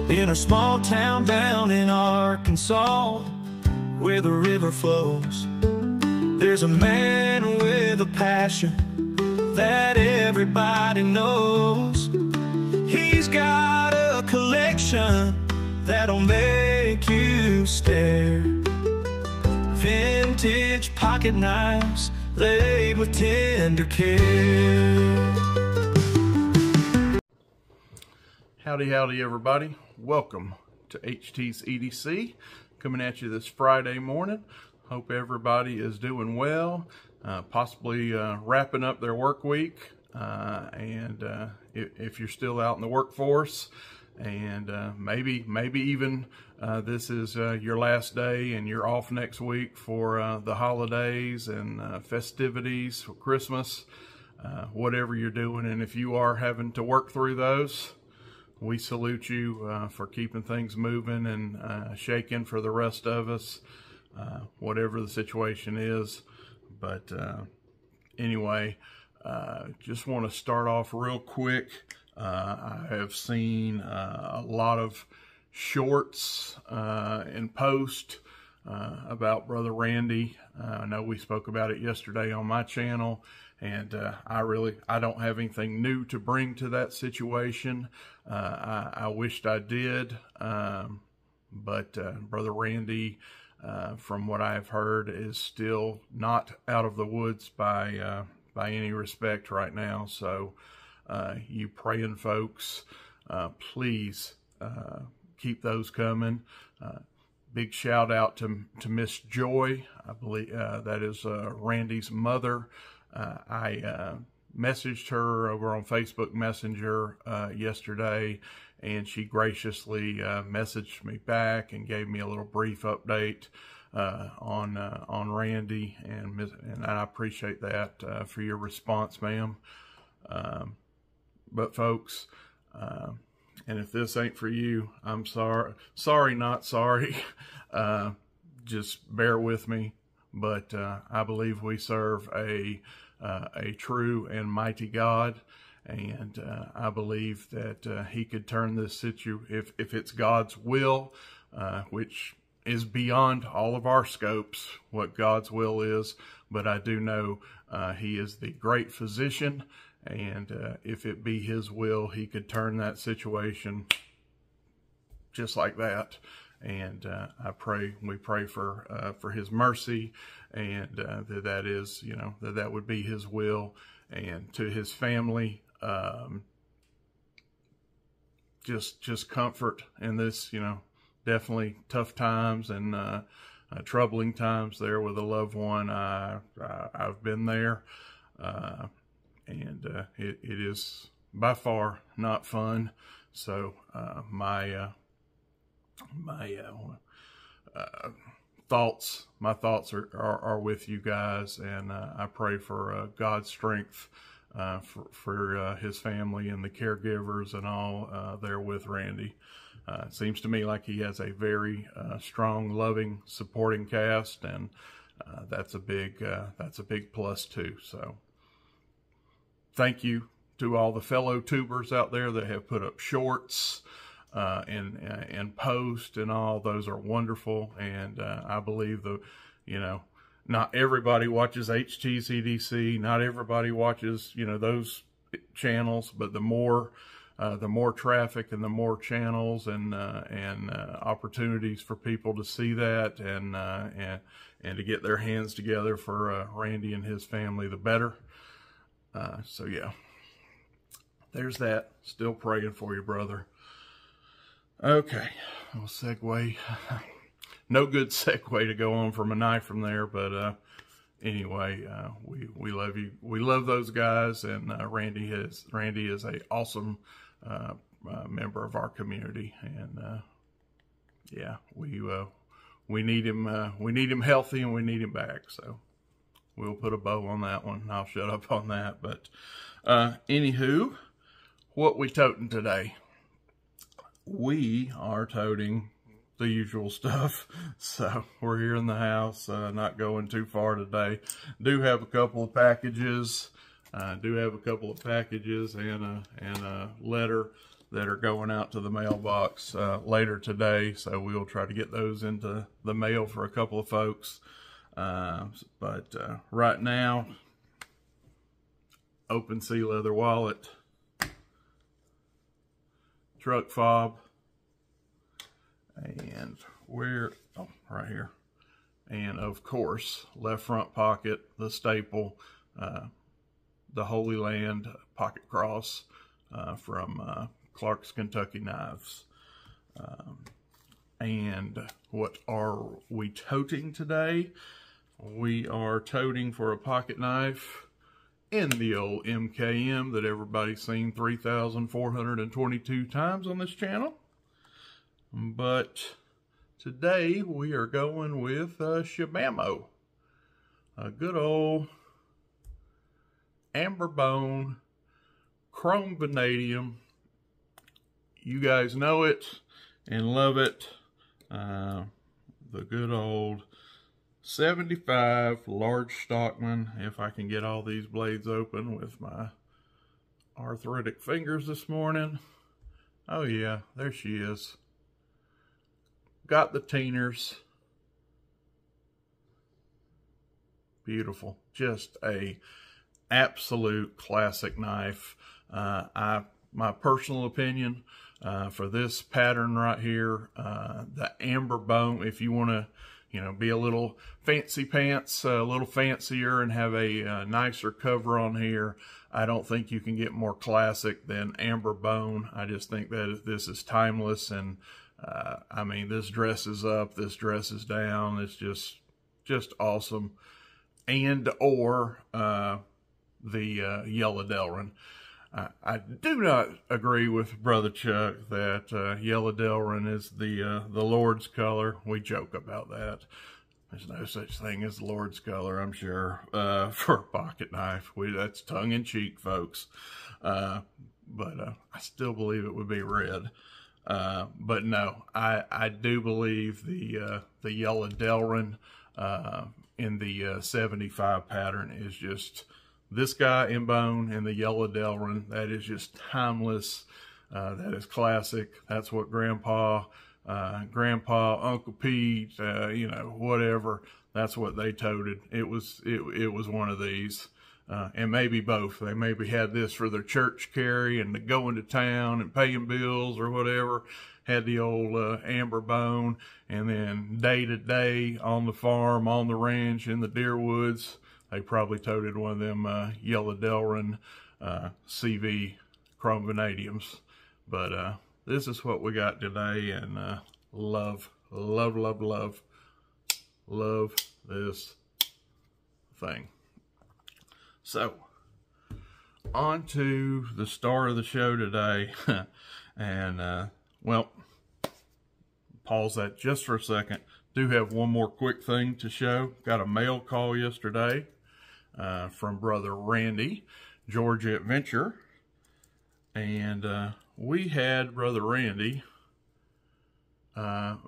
in a small town down in Arkansas, where the river flows. There's a man with a passion that everybody knows. He's got a collection that'll make you stare. Vintage pocket knives laid with tender care. Howdy, howdy everybody. Welcome to HT's EDC, coming at you this Friday morning. Hope everybody is doing well, possibly wrapping up their work week, and if you're still out in the workforce, and maybe even this is your last day and you're off next week for the holidays and festivities for Christmas, whatever you're doing. And if you are having to work through those, we salute you for keeping things moving and shaking for the rest of us, whatever the situation is. But anyway, just want to start off real quick. I have seen a lot of shorts and posts about Brother Randy. I know we spoke about it yesterday on my channel, and I don't have anything new to bring to that situation. I wished I did, but Brother Randy, from what I've heard, is still not out of the woods by any respect right now. So you praying folks, please keep those coming. Big shout out to Miss Joy. I believe that is Randy's mother. I messaged her over on Facebook Messenger yesterday, and she graciously messaged me back and gave me a little brief update on Randy, and I appreciate that for your response, ma'am. But folks, and if this ain't for you, I'm sorry, not sorry. Just bear with me. But I believe we serve a true and mighty God, and I believe that He could turn this situation, if it's God's will, which is beyond all of our scopes, what God's will is. But I do know He is the great physician, and if it be His will, He could turn that situation just like that. And we pray for His mercy, and that is, that would be His will. And to his family, just comfort in this, definitely tough times and troubling times there with a loved one. I've been there, and it is by far not fun. So my thoughts are with you guys, and I pray for God's strength for his family and the caregivers and all there with Randy. It seems to me like he has a very strong, loving, supporting cast, and that's a big plus too. So thank you to all the fellow tubers out there that have put up shorts and post and all. Those are wonderful, and I believe not everybody watches HT's EDC, not everybody watches those channels, but the more traffic and the more channels and opportunities for people to see that and to get their hands together for Randy and his family, the better. So yeah, there's that. Still praying for you, brother. Okay, we'll segue. No good segue to go on from a knife from there, but anyway, we love you. We love those guys, and Randy is a awesome member of our community, and yeah, we need him. We need him healthy, and we need him back. So we'll put a bow on that one. I'll shut up on that. But anywho, what we toting today? We are toting the usual stuff. So we're here in the house, not going too far today. Do have a couple of packages. And a letter that are going out to the mailbox later today, so we'll try to get those into the mail for a couple of folks. But right now, open sea leather wallet, truck fob, and right here. And of course, left front pocket, the staple, the Holy Land pocket cross from Clark's Kentucky Knives. And what are we toting today? We are toting for a pocket knife in the old MKM that everybody's seen 3,422 times on this channel. But today we are going with Shabamo, a good old amber bone chrome vanadium. You guys know it and love it. The good old 75 large Stockman. If I can get all these blades open with my arthritic fingers this morning. Oh yeah, there she is. Got the teeners. Beautiful. Just a absolute classic knife. My personal opinion for this pattern right here, the amber bone, if you want to, you know, be a little fancy pants, a little fancier and have a nicer cover on here, I don't think you can get more classic than amber bone. I just think that this is timeless, and I mean, this dresses up, this dresses down. It's just awesome. And or the yellow Delrin. I do not agree with Brother Chuck that yellow Delrin is the Lord's color. We joke about that. There's no such thing as Lord's color, I'm sure, for a pocket knife. That's tongue-in-cheek, folks. But I still believe it would be red. But no, I do believe the yellow Delrin in the 75 pattern is just this guy in bone, and the yellow Delrin. That is just timeless. That is classic. That's what Grandpa, Uncle Pete, you know, whatever. That's what they toted. It was one of these. And maybe both. They maybe had this for their church carry and going to town and paying bills or whatever. Had the old amber bone, and then day to day on the farm, on the ranch, in the deer woods, they probably toted one of them yellow Delrin CV chrome vanadiums. But this is what we got today, and love this thing. So, on to the star of the show today. And, well, pause that just for a second. Do have one more quick thing to show. Got a mail call yesterday from Brother Randy, Georgia Adventure. And we had Brother Randy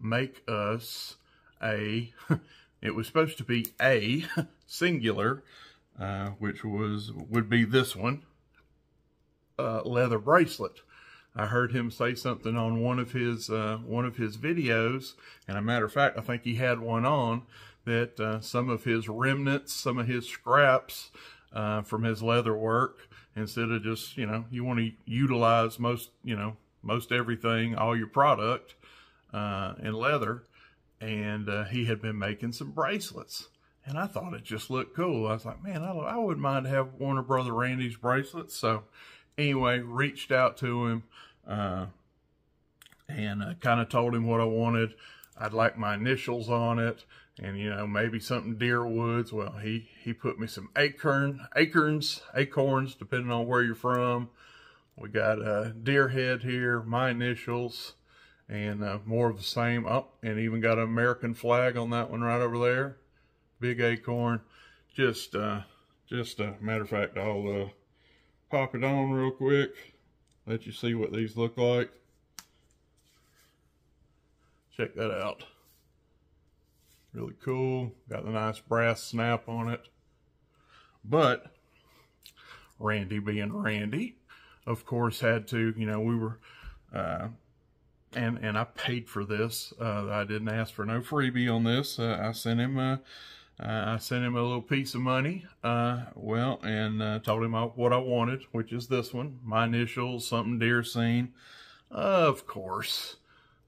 make us a, it was supposed to be a singular, which would be this one, leather bracelet. I heard him say something on one of his videos, and a matter of fact, I think he had one on that some of his remnants, some of his scraps from his leather work, instead of just, you know, you want to utilize most everything, all your product in leather, and he had been making some bracelets. And I thought it just looked cool. I was like, man, I wouldn't mind to have one of Brother Randy's bracelets. So anyway, reached out to him and kind of told him what I wanted. I'd like my initials on it, and, you know, maybe something deer woods. Well, he put me some acorns, depending on where you're from. We got a deer head here, my initials, and more of the same. Oh, and even got an American flag on that one right over there. Big acorn. Just a matter of fact, I'll pop it on real quick, let you see what these look like. Check that out. Really cool. Got the nice brass snap on it. But Randy being Randy, of course, had to, you know, we were And I paid for this. I didn't ask for no freebie on this. I sent him a little piece of money. Told him what I wanted, which is this one. My initials, something deer scene. Of course,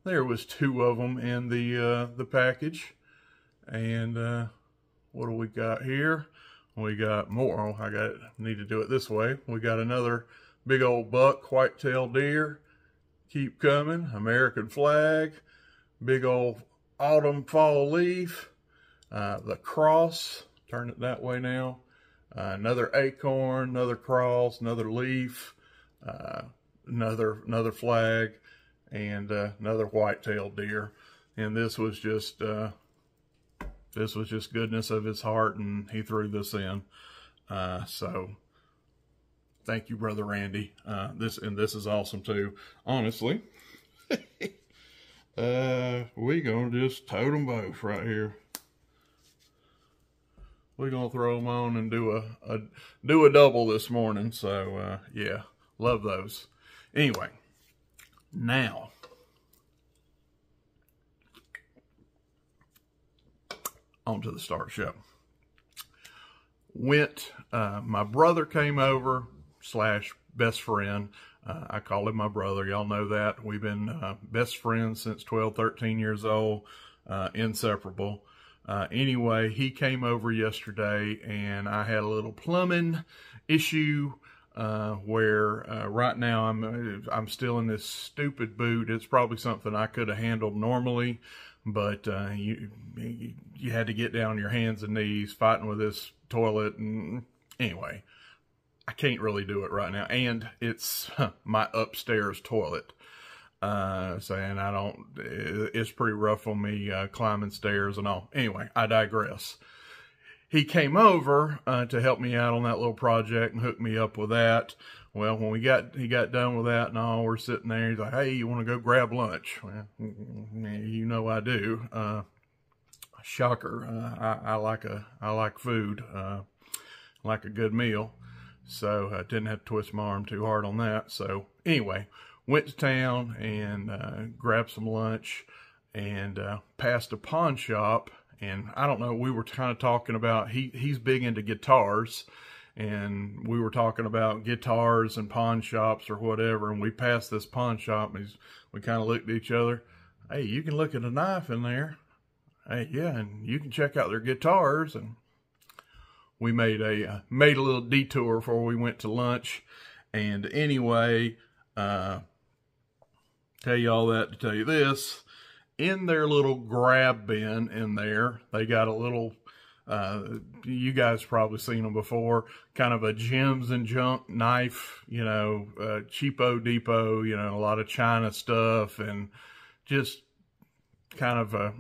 there was 2 of them in the package. And what do we got here? We got more. Need to do it this way. We got another big old buck, white-tailed deer. Keep coming. American flag. Big old autumn fall leaf. The cross. Turn it that way now. Another acorn, another cross, another leaf, another flag, and another white-tailed deer. And this was just goodness of his heart, and he threw this in. So thank you, Brother Randy. This is awesome too. Honestly, we gonna just tote them both right here. We're gonna throw them on and do a double this morning. So yeah, love those. Anyway, now on to the start show. My brother came over / best friend. I call him my brother. Y'all know that. We've been best friends since 12, 13 years old, inseparable. Anyway, he came over yesterday, and I had a little plumbing issue where right now I'm still in this stupid boot. It's probably something I could have handled normally, but you had to get down on your hands and knees fighting with this toilet. And anyway, I can't really do it right now, and it's my upstairs toilet. It's pretty rough on me climbing stairs and all. Anyway, I digress. He came over to help me out on that little project and hook me up with that. Well, when he got done with that and all, we're sitting there. He's like, "Hey, you want to go grab lunch?" Well, you know I do. Shocker. I like food. Like a good meal. So I didn't have to twist my arm too hard on that. So anyway, went to town and grabbed some lunch and passed a pawn shop. And I don't know, we were kind of talking about, he's big into guitars. And we were talking about guitars and pawn shops or whatever. And we passed this pawn shop and we kind of looked at each other. "Hey, you can look at a knife in there." "Hey, yeah, and you can check out their guitars." And we made a little detour before we went to lunch. And anyway, tell you all that to tell you this. In their little grab bin in there, they got a little, you guys probably seen them before, kind of a gems and junk knife, cheapo depot, a lot of China stuff, and just kind of a,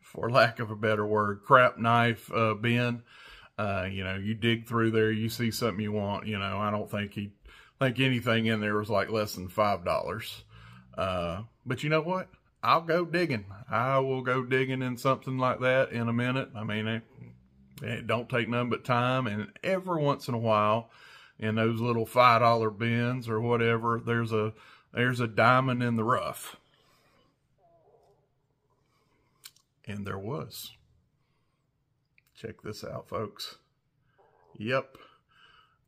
for lack of a better word, crap knife bin. You dig through there, you see something you want, I don't think anything in there was like less than $5. But you know what? I'll go digging. I will go digging in something like that in a minute. I mean, it don't take nothing but time. And every once in a while, in those little $5 bins or whatever, there's a diamond in the rough. And there was. Check this out, folks. Yep.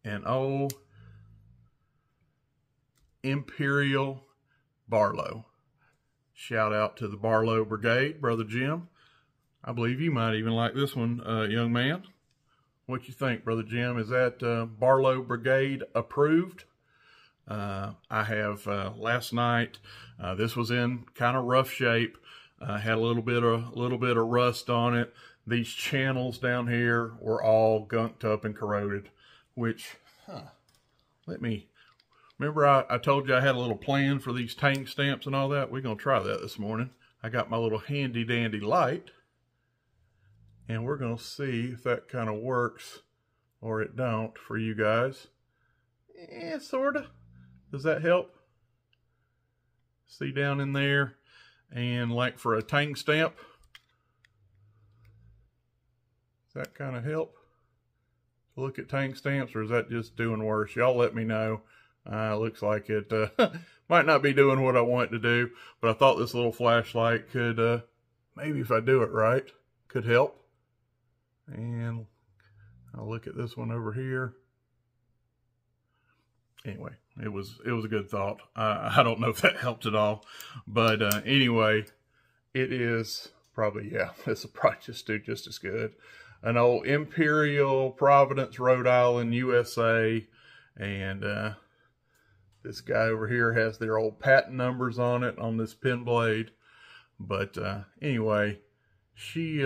An old Imperial Barlow. Shout out to the Barlow Brigade, Brother Jim. I believe you might even like this one, young man. What you think, Brother Jim? Is that Barlow Brigade approved? I have last night. This was in kind of rough shape. Had a little bit of rust on it. These channels down here were all gunked up and corroded. Which, remember I told you I had a little plan for these tank stamps and all that? We're going to try that this morning. I got my little handy dandy light. And we're going to see if that kind of works or it don't for you guys. Sort of. Does that help? See down in there? And like for a tank stamp. Does that kind of help? To look at tank stamps, or is that just doing worse? Y'all let me know. Looks like it might not be doing what I want to do, but I thought this little flashlight could, maybe if I do it right, could help. And I'll look at this one over here. Anyway, it was a good thought. I don't know if that helped at all, but anyway, it is probably, yeah, this will probably just do just as good. An old Imperial, Providence, Rhode Island, USA, and this guy over here has their old patent numbers on it on this pin blade. But anyway, she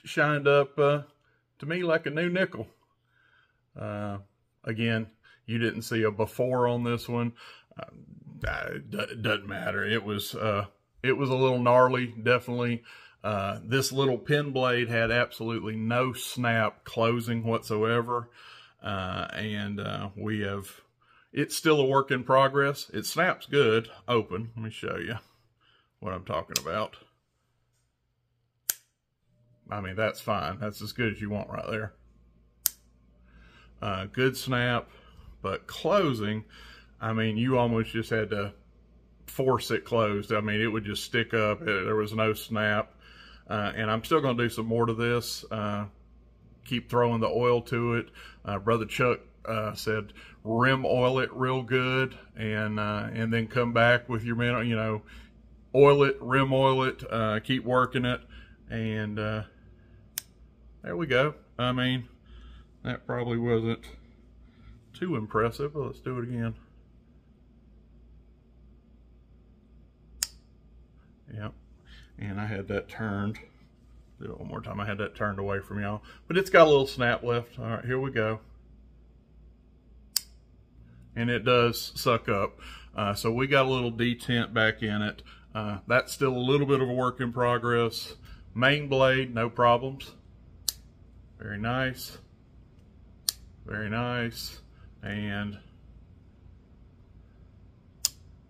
shined up to me like a new nickel. Again, you didn't see a before on this one. It doesn't matter. It was a little gnarly, definitely. This little pin blade had absolutely no snap closing whatsoever. It's still a work in progress. It snaps good open. Let me show you what I'm talking about. I mean, that's fine. That's as good as you want right there. Good snap. But closing, I mean, you almost just had to force it closed. I mean, it would just stick up. There was no snap. And I'm still going to do some more to this. Keep throwing the oil to it. Brother Chuck said rim oil it real good, and then come back with your minute, you know, oil it, rim oil it, keep working it, and there we go. I mean, that probably wasn't too impressive, but let's do it again. Yep. And I had that turned. Do it one more time. I had that turned away from y'all, but it's got a little snap left. All right, here we go. And it does suck up. So we got a little detent back in it. That's still a little bit of a work in progress. Main blade, no problems. Very nice. Very nice. And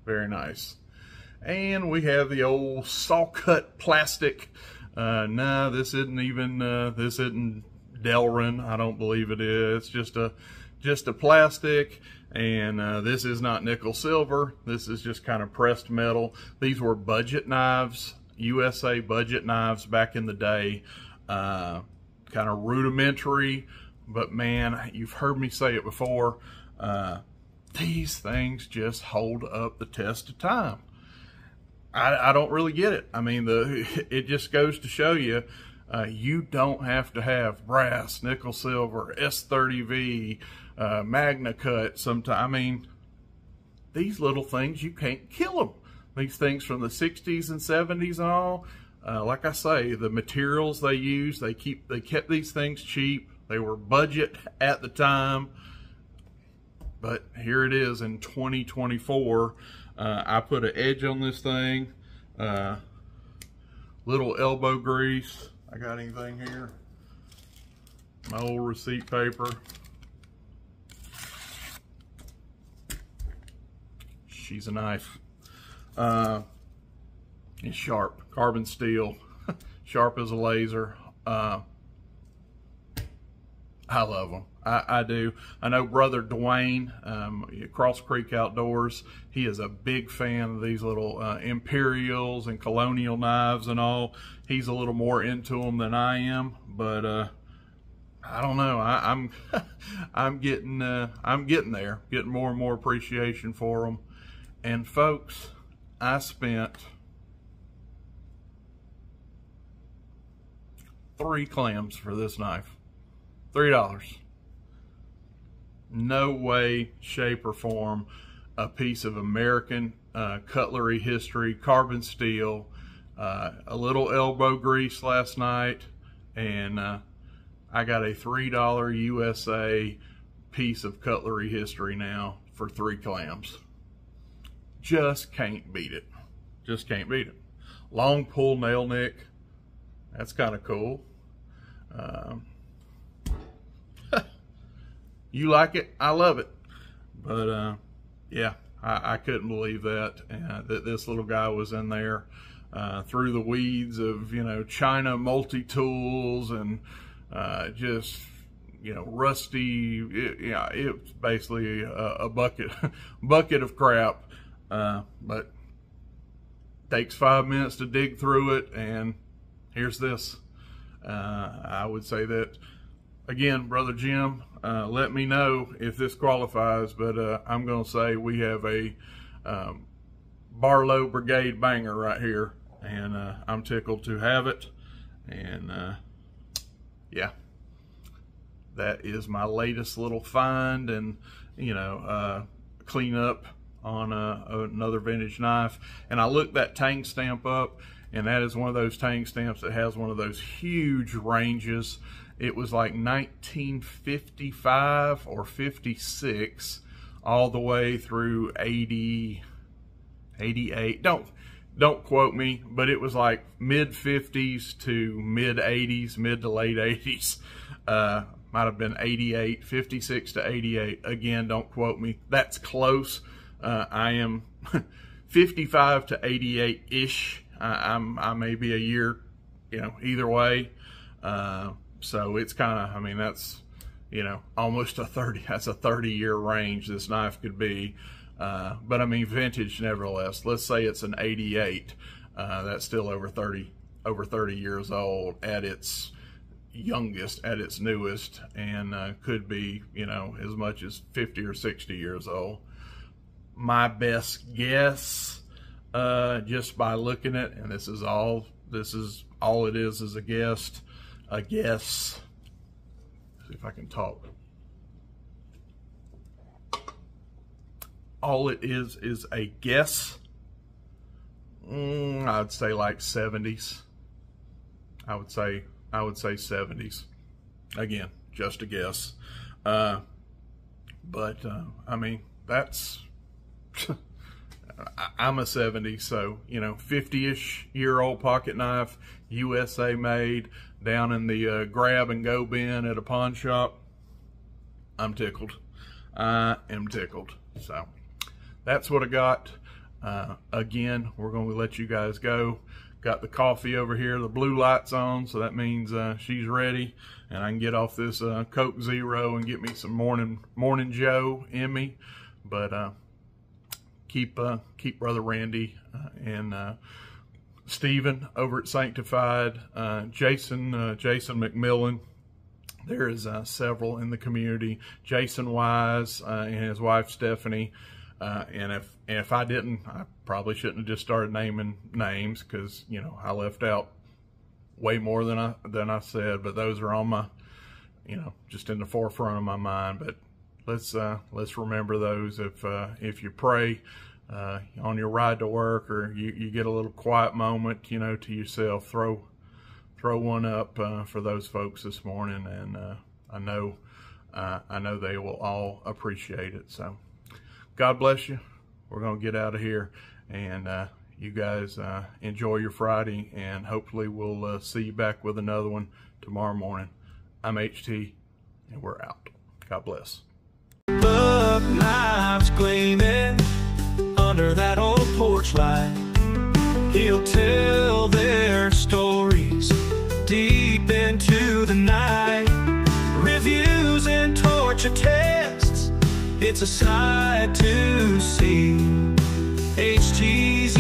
very nice. And we have the old sawcut plastic. No, this isn't even, this isn't Delrin. I don't believe it is. It's just a plastic. And this is not nickel silver. This is just kind of pressed metal. These were budget knives, USA budget knives back in the day. Kind of rudimentary, but man, you've heard me say it before. These things just hold up the test of time. I don't really get it. I mean, it just goes to show you, you don't have to have brass, nickel silver, S30V, Magna Cut. Sometimes, I mean, these little things, you can't kill them. These things from the 60s and 70s and all, like I say, the materials they use, they kept these things cheap. They were budget at the time, but here it is in 2024. I put an edge on this thing, little elbow grease. I got anything here? My old receipt paper. She's a knife. It's sharp, carbon steel, sharp as a laser. I love them. I do. I know Brother Dwayne, Cross Creek Outdoors, he is a big fan of these little Imperials and colonial knives and all. He's a little more into them than I am, but I don't know. I'm getting there, getting more and more appreciation for them. And folks, I spent 3 clams for this knife. $3. No way, shape, or form a piece of American cutlery history, carbon steel, a little elbow grease last night, and I got a $3 USA piece of cutlery history now for 3 clams. Just can't beat it. Just can't beat it. Long pull nail nick. That's kind of cool. You like it, I love it. But yeah, I couldn't believe that that this little guy was in there through the weeds of, you know, China multi-tools and just, you know, rusty. It's basically a bucket of crap. but takes 5 minutes to dig through it, and here's this. I would say that, again, Brother Jim, let me know if this qualifies, but I'm going to say we have a Barlow Brigade banger right here, and I'm tickled to have it. And yeah, that is my latest little find, and you know, clean up on another vintage knife. And I looked that tang stamp up, and that is one of those tang stamps that has one of those huge ranges. It was like 1955 or 56 all the way through 80, 88. Don't quote me, but it was like mid 50s to mid 80s, mid to late 80s. Might have been 88, 56 to 88. Again, don't quote me. That's close. I am 55 to 88-ish. I may be a year, you know, either way. So it's kind of, I mean, that's, you know, almost that's a 30-year range this knife could be. But I mean, vintage nevertheless. Let's say it's an 88. That's still over 30 years old at its youngest, at its newest, and could be, you know, as much as 50 or 60 years old. My best guess, just by looking at it, and this is all it is a guess. See if I can talk. All it is a guess. I'd say like 70s. I would say 70s. Again, just a guess. But I mean, that's I'm a 70, so you know, 50-ish year old pocket knife, USA made, down in the grab and go bin at a pawn shop. I'm tickled. I am tickled. So that's what I got. Again, we're going to let you guys go. Got the coffee over here, the blue light's on, so that means she's ready, and I can get off this Coke Zero and get me some morning Joe in me. But keep Brother Randy and Stephen over at Sanctified, Jason McMillan. There is several in the community. Jason Wise and his wife Stephanie. And if I didn't, I probably shouldn't have just started naming names, because you know, I left out way more than I said. But those are on my, you know, just in the forefront of my mind. But let's remember those. If you pray on your ride to work, or you get a little quiet moment, you know, to yourself, throw one up for those folks this morning, and I know they will all appreciate it. So God bless you. We're going to get out of here, and you guys enjoy your Friday, and hopefully we'll see you back with another one tomorrow morning. I'm HT, and we're out. God bless. Buck knives gleaming under that old porch light. He'll tell their stories deep into the night. Reviews and torture tests, it's a sight to see. HT's